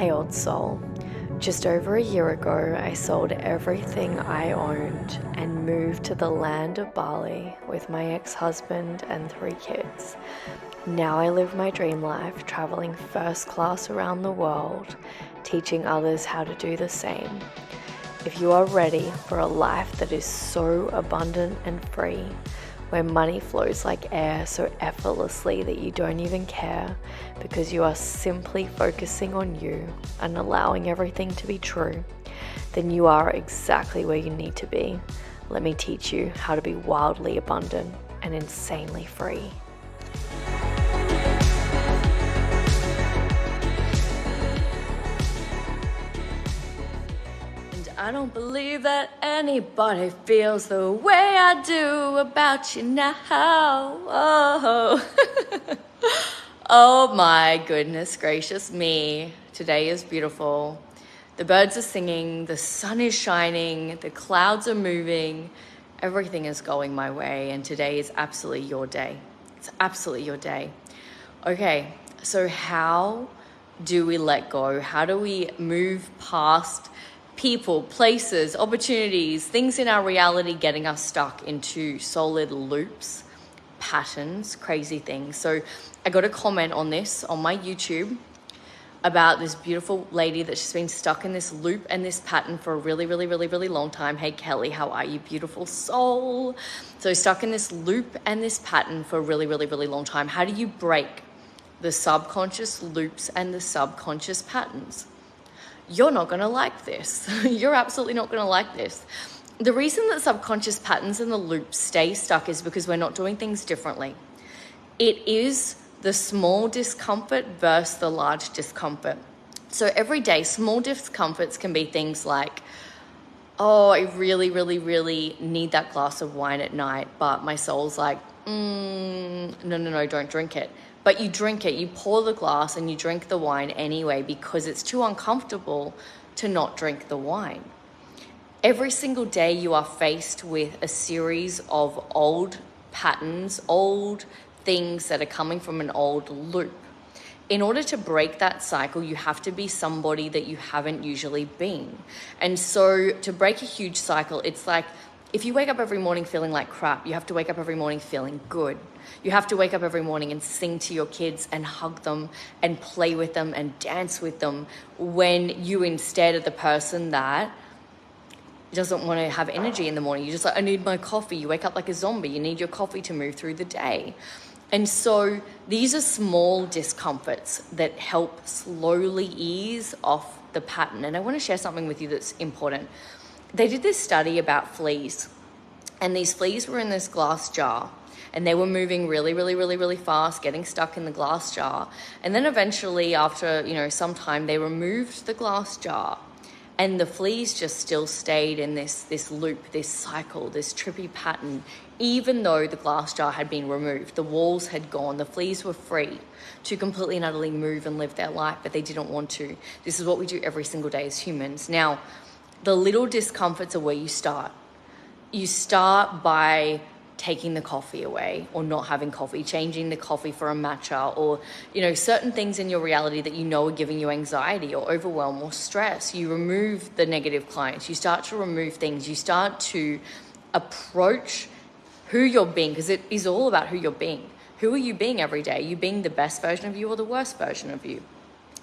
Hey old soul, just over a year ago I sold everything I owned and moved to the land of Bali with my ex-husband and 3 kids. Now I live my dream life, traveling first class around the world, teaching others how to do the same. If you are ready for a life that is so abundant and free, where money flows like air so effortlessly that you don't even care because you are simply focusing on you and allowing everything to be true, then you are exactly where you need to be. Let me teach you how to be wildly abundant and insanely free. I don't believe that anybody feels the way I do about you now. Oh, oh my goodness gracious me. Today is beautiful. The birds are singing, the sun is shining, the clouds are moving, everything is going my way, and today is absolutely your day. It's absolutely your day. Okay, so how do we let go? How do we move past people, places, opportunities, things in our reality getting us stuck into solid loops, patterns, crazy things? So I got a comment on this on my YouTube about this beautiful lady that's just been stuck in this loop and this pattern for a really, really, really, really long time. Hey, Kelly, how are you, beautiful soul? So stuck in this loop and this pattern for a really, really, really long time. How do you break the subconscious loops and the subconscious patterns? You're not going to like this. You're absolutely not going to like this. The reason that subconscious patterns and the loops stay stuck is because we're not doing things differently. It is the small discomfort versus the large discomfort. So every day, small discomforts can be things like, oh, I really, really, really need that glass of wine at night, but my soul's like, no, don't drink it. But you drink it, you pour the glass and you drink the wine anyway because it's too uncomfortable to not drink the wine. Every single day you are faced with a series of old patterns, old things that are coming from an old loop. In order to break that cycle, you have to be somebody that you haven't usually been. And so to break a huge cycle, it's like if you wake up every morning feeling like crap, you have to wake up every morning feeling good. You have to wake up every morning and sing to your kids and hug them and play with them and dance with them when you instead are the person that doesn't want to have energy in the morning. You're just like, I need my coffee. You wake up like a zombie. You need your coffee to move through the day. And so these are small discomforts that help slowly ease off the pattern. And I want to share something with you that's important. They did this study about fleas, and these fleas were in this glass jar, and they were moving really, really, really, really fast, getting stuck in the glass jar. And then eventually, after, some time, they removed the glass jar, and the fleas just still stayed in this loop, this cycle, this trippy pattern, even though the glass jar had been removed. The walls had gone. The fleas were free to completely and utterly move and live their life, but they didn't want to. This is what we do every single day as humans. Now, the little discomforts are where you start. You start by taking the coffee away or not having coffee, changing the coffee for a matcha, or, certain things in your reality that are giving you anxiety or overwhelm or stress. You remove the negative clients. You start to remove things. You start to approach who you're being, because it is all about who you're being. Who are you being every day? Are you being the best version of you or the worst version of you?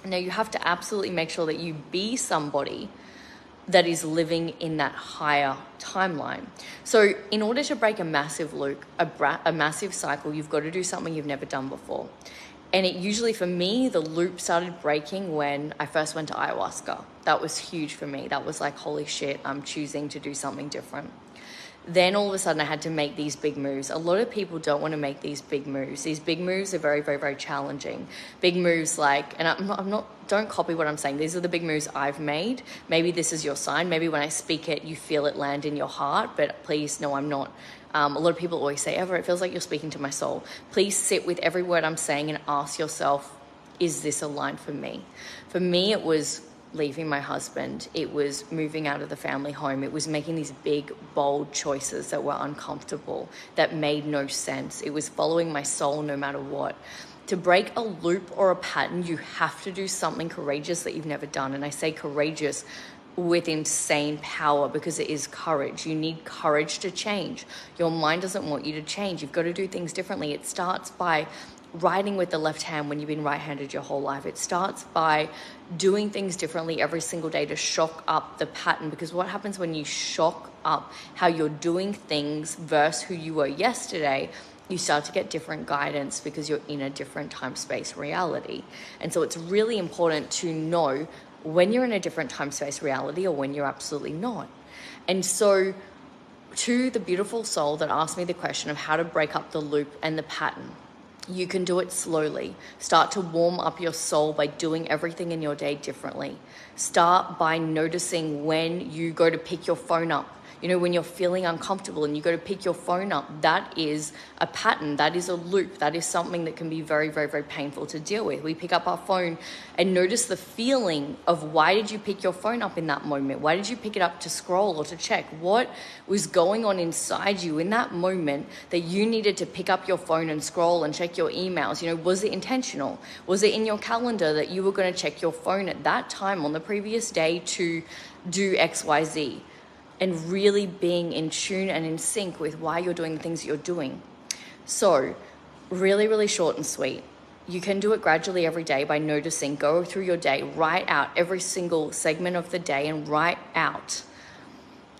Now, you have to absolutely make sure that you be somebody that is living in that higher timeline. So in order to break a massive loop, a massive cycle, you've got to do something you've never done before. And it usually, for me, the loop started breaking when I first went to ayahuasca. That was huge for me. That was like, holy shit, I'm choosing to do something different. Then all of a sudden I had to make these big moves. A lot of people don't want to make these big moves. These big moves are very, very, very challenging. Big moves and I'm not, don't copy what I'm saying. These are the big moves I've made. Maybe this is your sign. Maybe when I speak it, you feel it land in your heart, but please, no, I'm not. A lot of people always say, Ever, it feels like you're speaking to my soul. Please sit with every word I'm saying and ask yourself, is this aligned for me? For me, it was leaving my husband. It was moving out of the family home. It was making these big, bold choices that were uncomfortable, that made no sense. It was following my soul no matter what. To break a loop or a pattern, you have to do something courageous that you've never done. And I say courageous with insane power because it is courage. You need courage to change. Your mind doesn't want you to change. You've got to do things differently. It starts by writing with the left hand when you've been right-handed your whole life. It starts by doing things differently every single day to shock up the pattern, because what happens when you shock up how you're doing things versus who you were yesterday, you start to get different guidance because you're in a different time space reality. And so it's really important to know when you're in a different time space reality or when you're absolutely not. And so to the beautiful soul that asked me the question of how to break up the loop and the pattern, you can do it slowly. Start to warm up your soul by doing everything in your day differently. Start by noticing when you go to pick your phone up. You know, when you're feeling uncomfortable and you go to pick your phone up, that is a pattern, that is a loop, that is something that can be very, very, very painful to deal with. We pick up our phone and notice the feeling of why did you pick your phone up in that moment? Why did you pick it up to scroll or to check? What was going on inside you in that moment that you needed to pick up your phone and scroll and check your emails? You know, was it intentional? Was it in your calendar that you were going to check your phone at that time on the previous day to do X, Y, Z? And really being in tune and in sync with why you're doing the things that you're doing. So really, really short and sweet. You can do it gradually every day by noticing, go through your day, write out every single segment of the day and write out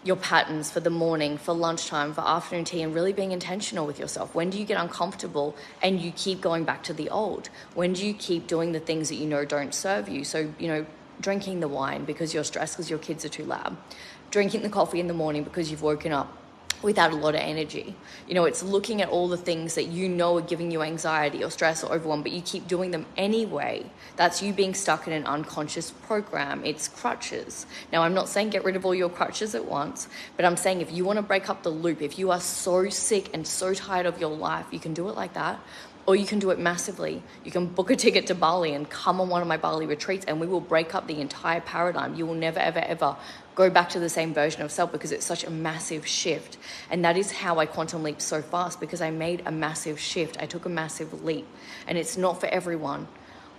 your patterns for the morning, for lunchtime, for afternoon tea, and really being intentional with yourself. When do you get uncomfortable and you keep going back to the old? When do you keep doing the things that you know don't serve you? So, you know, drinking the wine because you're stressed because your kids are too loud. Drinking the coffee in the morning because you've woken up without a lot of energy. You know, it's looking at all the things that you know are giving you anxiety or stress or overwhelm, but you keep doing them anyway. That's you being stuck in an unconscious program. It's crutches. Now, I'm not saying get rid of all your crutches at once, but I'm saying if you want to break up the loop, if you are so sick and so tired of your life, you can do it like that. Or you can do it massively. You can book a ticket to Bali and come on one of my Bali retreats and we will break up the entire paradigm. You will never, ever, ever go back to the same version of self because it's such a massive shift. And that is how I quantum leap so fast, because I made a massive shift. I took a massive leap, and it's not for everyone.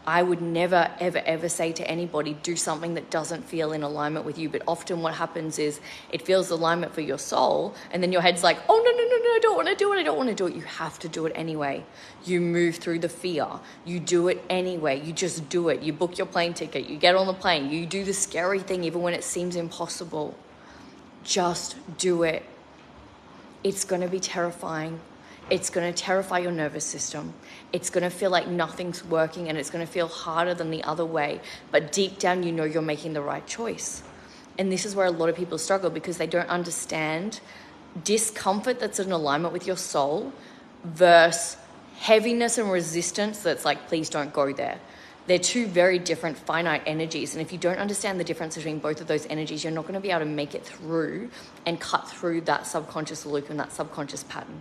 I would never, ever, ever say to anybody, do something that doesn't feel in alignment with you. But often what happens is it feels alignment for your soul. And then your head's like, oh, no, I don't want to do it. I don't want to do it. You have to do it anyway. You move through the fear. You do it anyway. You just do it. You book your plane ticket. You get on the plane. You do the scary thing even when it seems impossible. Just do it. It's going to be terrifying. It's going to terrify your nervous system. It's going to feel like nothing's working and it's going to feel harder than the other way. But deep down, you know you're making the right choice. And this is where a lot of people struggle because they don't understand discomfort that's in alignment with your soul versus heaviness and resistance that's like, please don't go there. They're two very different finite energies. And if you don't understand the difference between both of those energies, you're not going to be able to make it through and cut through that subconscious loop and that subconscious pattern.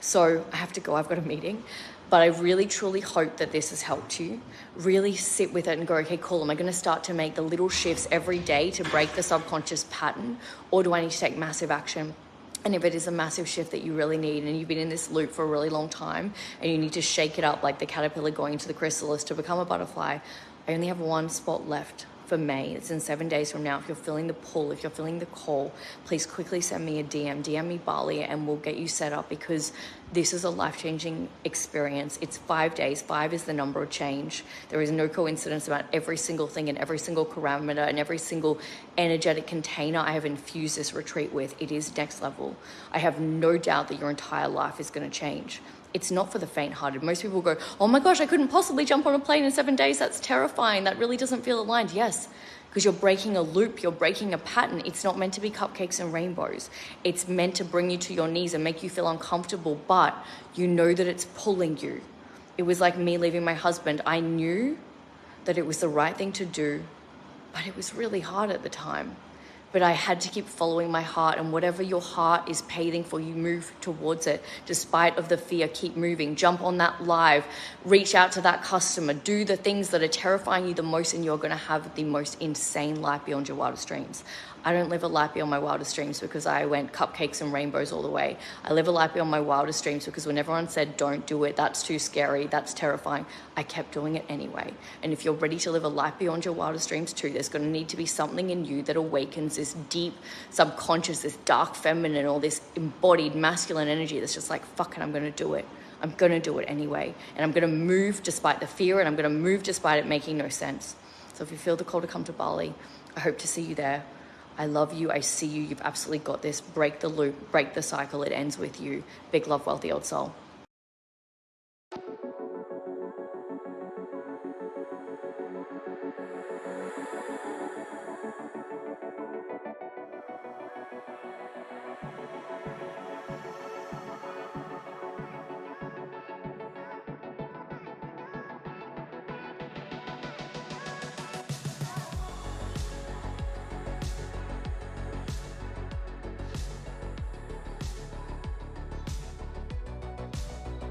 So I have to go, I've got a meeting, but I really truly hope that this has helped you. Really sit with it and go, okay, cool, am I going to start to make the little shifts every day to break the subconscious pattern, or do I need to take massive action? And if it is a massive shift that you really need and you've been in this loop for a really long time and you need to shake it up like the caterpillar going into the chrysalis to become a butterfly, I only have one spot left for May. It's in 7 days from now. If you're feeling the pull, if you're feeling the call, please quickly send me a DM me Bali, and we'll get you set up, because this is a life-changing experience. It's 5 days. 5 is the number of change. There is no coincidence about every single thing and every single parameter and every single energetic container I have infused this retreat with. It is next level. I have no doubt that your entire life is going to change. It's not for the faint-hearted. Most people go, oh my gosh, I couldn't possibly jump on a plane in 7 days. That's terrifying. That really doesn't feel aligned. Yes, because you're breaking a loop. You're breaking a pattern. It's not meant to be cupcakes and rainbows. It's meant to bring you to your knees and make you feel uncomfortable, but you know that it's pulling you. It was like me leaving my husband. I knew that it was the right thing to do, but it was really hard at the time. But I had to keep following my heart, and whatever your heart is paving for, you move towards it. Despite of the fear, keep moving. Jump on that live, reach out to that customer, do the things that are terrifying you the most, and you're going to have the most insane life beyond your wildest dreams. I don't live a life beyond my wildest dreams because I went cupcakes and rainbows all the way. I live a life beyond my wildest dreams because when everyone said, don't do it, that's too scary, that's terrifying, I kept doing it anyway. And if you're ready to live a life beyond your wildest dreams too, there's going to need to be something in you that awakens this deep subconscious, this dark feminine, or this embodied masculine energy that's just like, fuck it, I'm going to do it. I'm going to do it anyway. And I'm going to move despite the fear, and I'm going to move despite it making no sense. So if you feel the call to come to Bali, I hope to see you there. I love you. I see you. You've absolutely got this. Break the loop. Break the cycle. It ends with you. Big love, wealthy old soul.